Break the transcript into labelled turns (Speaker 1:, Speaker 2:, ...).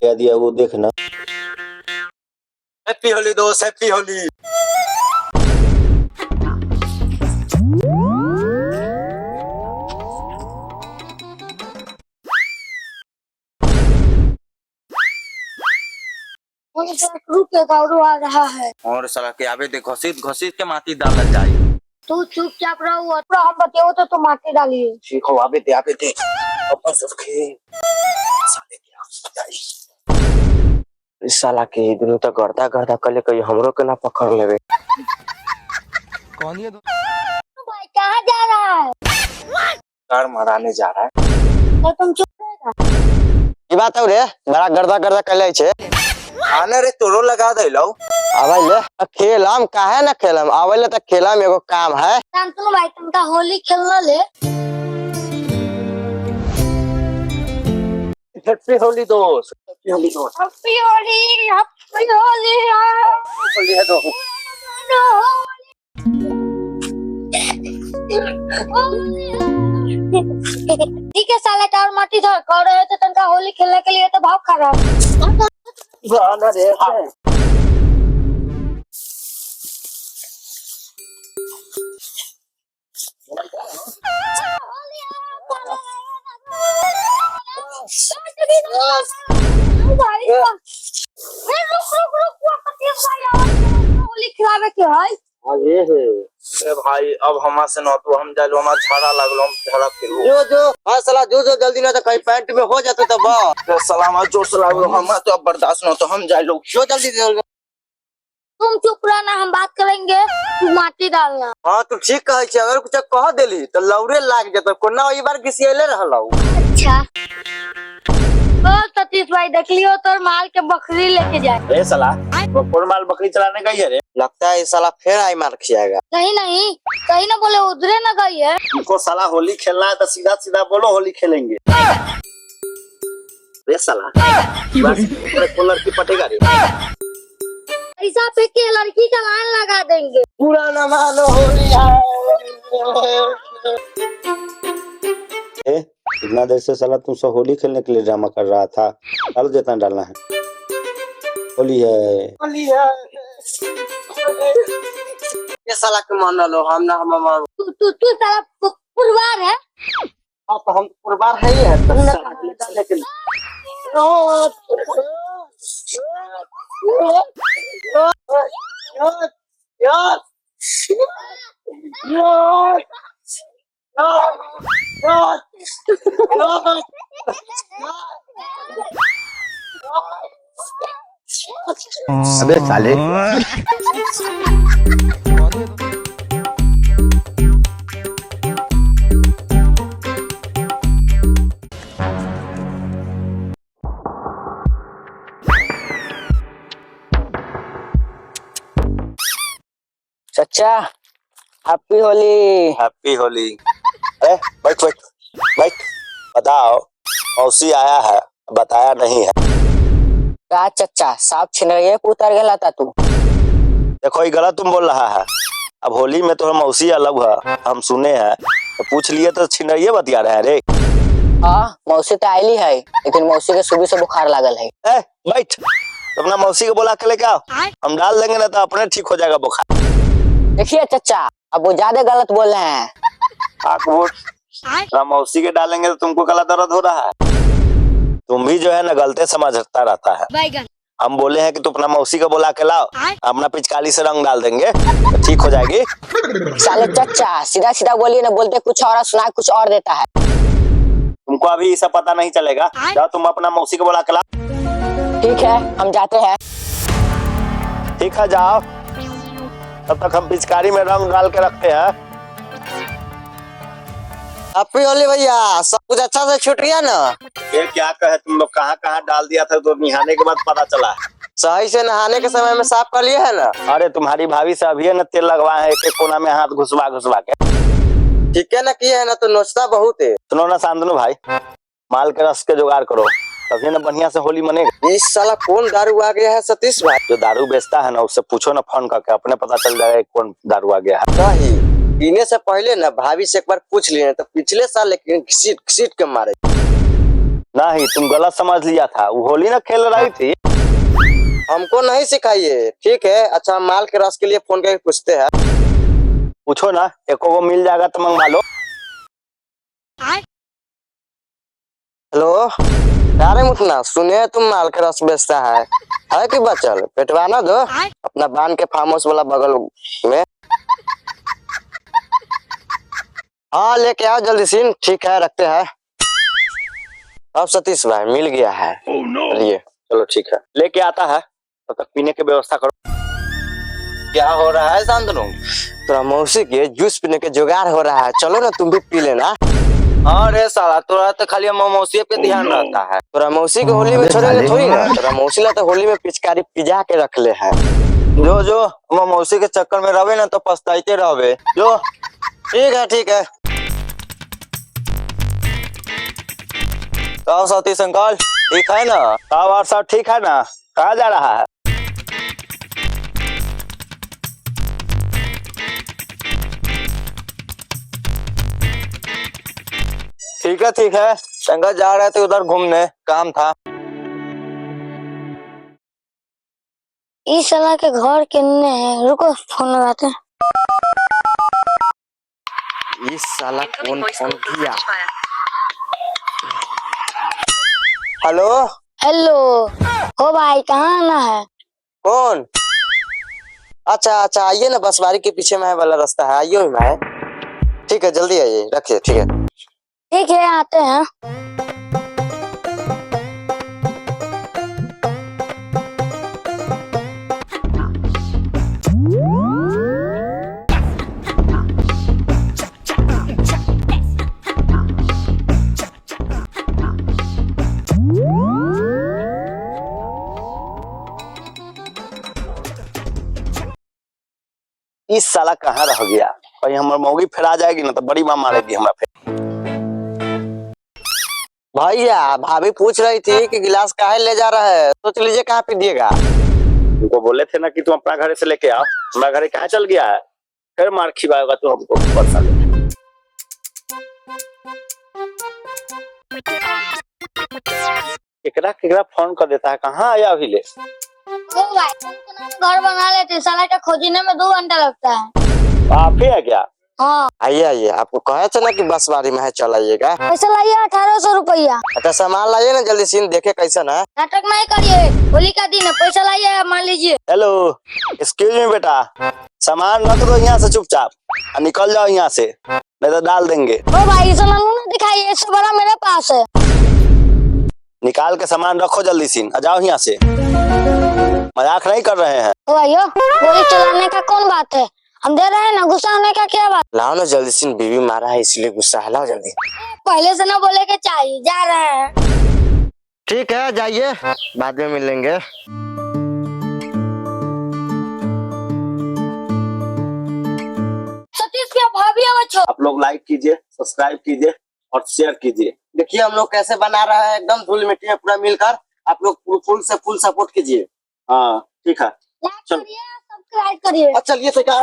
Speaker 1: क्या दिया वो देखना।
Speaker 2: हैप्पी होली दोस्त, हैप्पी होली।
Speaker 3: आ रहा है
Speaker 2: और साला के आवे दे घसीट घसीट के माटी डालल जाए।
Speaker 3: तू चुपचाप रहो और हम बतेओ तो तुम माटी डालिए।
Speaker 2: ठीक हो, आवे दे अपन सबके साले के इस साला के इधर तो गर्दा गर्दा कले कहीं हमरो के ना पकड़ लेवे। कौन ये
Speaker 3: भाई कहाँ जा रहा है?
Speaker 2: कार मराने जा रहा है।
Speaker 3: तो तुम चुप रहेगा।
Speaker 2: की बात है रे, बड़ा गर्दा गर्दा कले छे। आने रे तोरो लगा दे लो। आवे ले खेलम काहे ना खेलम, आवे ले त खेलम एगो काम है।
Speaker 3: शांतनु भाई तुमका होली खेलना ले।
Speaker 2: हैप्पी होली दोस्त, हैप्पी होली दोस्त,
Speaker 3: हैप्पी होली, हैप्पी होली,
Speaker 2: होली है दोस्त।
Speaker 3: ठीक है साले कार माटी धर कर रहे थे तनका होली खेलने के लिए तो भाव खराब।
Speaker 2: गाना रे
Speaker 3: होली खिलावे के है।
Speaker 2: अरे भाई अब हमा से न तो हम जालो, हमार झाड़ा लागलो, हम झाड़ा फिरो जो हां साला जो जल्दी ना तो कहीं पैंट में हो जाते तब बा साला हमार जोर से लागलो, हम तो अब बर्दाश्त न तो हम जालो जो जल्दी।
Speaker 3: तुम चुप रहना, हम बात करेंगे, तू माटी डालना।
Speaker 2: हां तू ठीक कहे छी, अगर कुछ कह देली तो लौरे लाग जत कोना ई बार घिसियले रहलौ।
Speaker 3: अच्छा ओ सतीश भाई देख लियो तोर माल के बकरी लेके जाए।
Speaker 2: ए साला वो कौन माल बकरी चलाने गई है रे? लगता है ये साला फिर आई मार खियाएगा।
Speaker 3: नहीं नहीं कहीं ना बोले उधरे ना गई है।
Speaker 2: इनको साला होली खेलना है तो सीधा सीधा बोलो होली खेलेंगे। रे साला बस कौन लड़की पटेगा रे?
Speaker 3: ऐसा पे के लड़की का लाइन लगा देंगे।
Speaker 2: पूरा न मानो होली है।
Speaker 1: इतना देर से साला तुमसे होली खेलने के लिए ड्रामा कर रहा था। डाल जितना डालना है। होली है,
Speaker 2: होली है। ये साला के मान लो, हम ना हम
Speaker 3: तू साला पुरवार है।
Speaker 2: हाँ तो हम पुरबार है ही है तो लेकिन
Speaker 1: अबे साले
Speaker 2: चचा हैप्पी होली। हैप्पी होली। अरे बैठ बैठ बैठ, बताओ मौसी आया है बताया नहीं है
Speaker 4: क्या चचा साफ छिनरिए पे उतर गया था तू।
Speaker 2: देखो ये गलत तुम बोल रहा है। अब होली में तो मौसी अलग है, हम सुने हैं तो पूछ लिए तो छिनरिए बतिया रहे हैं रे।
Speaker 4: हाँ मौसी तो आयली है लेकिन मौसी के सुबह से बुखार लागल है।
Speaker 2: बैठ तो अपना मौसी को बोला के लेके आओ, हम डाल देंगे ना तो अपने ठीक हो जाएगा बुखार।
Speaker 4: देखिए चचा अब वो ज्यादा गलत बोल रहे हैं।
Speaker 2: मौसी के डालेंगे तो तुमको गला दर्द हो रहा है। तुम भी जो है ना गलते समझता रहता है। हम बोले हैं कि तुम अपना मौसी को बुला के लाओ, अपना पिचकारी से रंग डाल देंगे तो ठीक हो जाएगी।
Speaker 4: साले चचा सीधा सीधा बोलिए ना, बोलते कुछ और सुना कुछ और देता है।
Speaker 2: तुमको अभी ये सब पता नहीं चलेगा, जाओ तुम अपना मौसी को बुला के लाओ।
Speaker 4: ठीक है हम जाते हैं।
Speaker 2: ठीक है जाओ, तब तक हम पिचकारी में रंग डाल के रखते हैं। हैप्पी होली भैया, सब कुछ अच्छा से छूट गया ना? ये क्या कहे तुम लोग, कहाँ कहाँ डाल दिया था तो नहाने के बाद पता चला है। सही से नहाने के समय में साफ कर लिए है ना? अरे तुम्हारी भाभी से अभी है ना तेल लगवाए हैं, एक एक कोना में हाथ घुसवा घुसवा के। ठीक है ना किए है ना, तो नोचता बहुत है। सुनो ना शांतनु भाई, माल के रस के जुगाड़ करो तभी ना बढ़िया से होली मनेगा। इस साला कौन दारू आ गया है सतीश भाई? जो दारू बेचता है ना उससे पूछो ना फोन करके, अपने पता चल जाएगा कौन दारू आ गया है। नहीं पीने से पहले ना भाभी से एक बार पूछ लिए तो पिछले साल लेकिन घसीट के मारे। नहीं, तुम गलत समझ लिया था। वो होली ना खेल रही थी। हमको नहीं सिखाइए, ठीक है। अच्छा, माल के रस के लिए फोन करके पूछते हैं। पूछो ना, एको को मिल जाएगा तो मंगवा लो। हेलो, अरे मुखना, सुनिए तुम माल के रस बेचता है कि बचल पेटवाना दो अपना बांध के फार्म हाउस वाला बगल में। हाँ, लेके आओ जल्दी सीन। ठीक है, रखते हैं। अब सतीश भाई मिल गया है। चलिए, चलो ठीक है, लेके आता है। तब तक पीने की व्यवस्था करो। क्या हो रहा है शांतनु? तोरा मौसी के जूस पीने के जुगाड़ हो रहा है। चलो ना, तुम भी पी लेना। हाँ रे साला, तोरा तो खाली मौसी पे ध्यान रहता है। तोरा मौसी के होली में छोड़ेंगे थोड़ी ना। तोरा मौसी ला तो होली में पिचकारी पिजा के रख ले है। जो जो मौसी के चक्कर में रहे ना तो पछताते रहे। जो ठीक है, ठीक है। तो सतीश अंकल ठीक है ना? और सब ठीक है ना? कहाँ जा रहा है? ठीक है, ठीक है। शंकर जा रहे थे उधर घूमने, काम था।
Speaker 3: इस साला के घर किन्ने है, रुको फोन लगाते हैं।
Speaker 2: इस साला कौन फोन किया? हेलो
Speaker 3: हेलो, हो भाई कहाँ आना है?
Speaker 2: कौन? अच्छा अच्छा, आइए ना, बसवारी के पीछे में वाला रास्ता है, आइए मैं। ठीक है, जल्दी आइए, रखिए। ठीक है,
Speaker 3: ठीक है, आते हैं।
Speaker 2: इस साला कहाँ रह गया? कहीं हमारी मौगी फिर आ जाएगी ना तो बड़ी माँ मारेगी हमारा फिर। भैया, भाभी पूछ रही थी कि गिलास काहे ले जा रहा है, सोच लीजिए कहाँ पे दिएगा। तुमको बोले थे ना कि तुम अपना घर से लेके आओ। हमारा घर कहाँ चल गया है? फिर मार खिलाएगा तो हमको परेशान। केकरा केकरा फोन कर देता है, कहाँ आया अभी ले?
Speaker 3: ओ भाई, तुम घर बना लेते, साला का खोजने में 2 घंटा लगता है।
Speaker 2: आप ही है क्या?
Speaker 3: हाँ,
Speaker 2: आइए आइए, आपको कहा था ना कि बसवारी में है, चल आइएगा।
Speaker 3: पैसा लाइए 1800 रुपया।
Speaker 2: अच्छा, सामान लाइए ना जल्दी, सीन देखे कैसा ना।
Speaker 3: नाटक नहीं करिए, होली का दिन है, पैसा लाइए, मान लीजिए।
Speaker 2: हेलो, एक्सक्यूज मी बेटा, सामान रख दो यहाँ से चुपचाप और निकल जाओ यहाँ से, नहीं तो डाल देंगे।
Speaker 3: ओ भाई, इसे ना दिखाइए, इससे बड़ा मेरे पास है।
Speaker 2: निकाल के सामान रखो जल्दी सीन, आ जाओ यहाँ से। मजाक नहीं कर रहे हैं।
Speaker 3: ओ भाइयों, गोली चलाने का कौन बात है? हम दे रहे हैं ना, गुस्सा होने का क्या बात?
Speaker 2: लाओ ना जल्दी सीन, बीवी मारा है इसलिए गुस्सा है, लाओ जल्दी।
Speaker 3: पहले से ना बोले के चाहिए, जा रहे हैं।
Speaker 2: ठीक है, जाइए, बाद में मिलेंगे।
Speaker 3: सतीश क्या भाभी है?
Speaker 2: आप लोग लाइक कीजिए, सब्सक्राइब कीजिए और शेयर कीजिए। देखिए हम लोग कैसे बना रहा है, एकदम धूल मिट्टी में पूरा मिलकर। आप लोग फुल से फुल सपोर्ट कीजिए। हाँ ठीक है,
Speaker 3: लाइक करिए, सब्सक्राइब करिए।
Speaker 2: चलिए तो क्या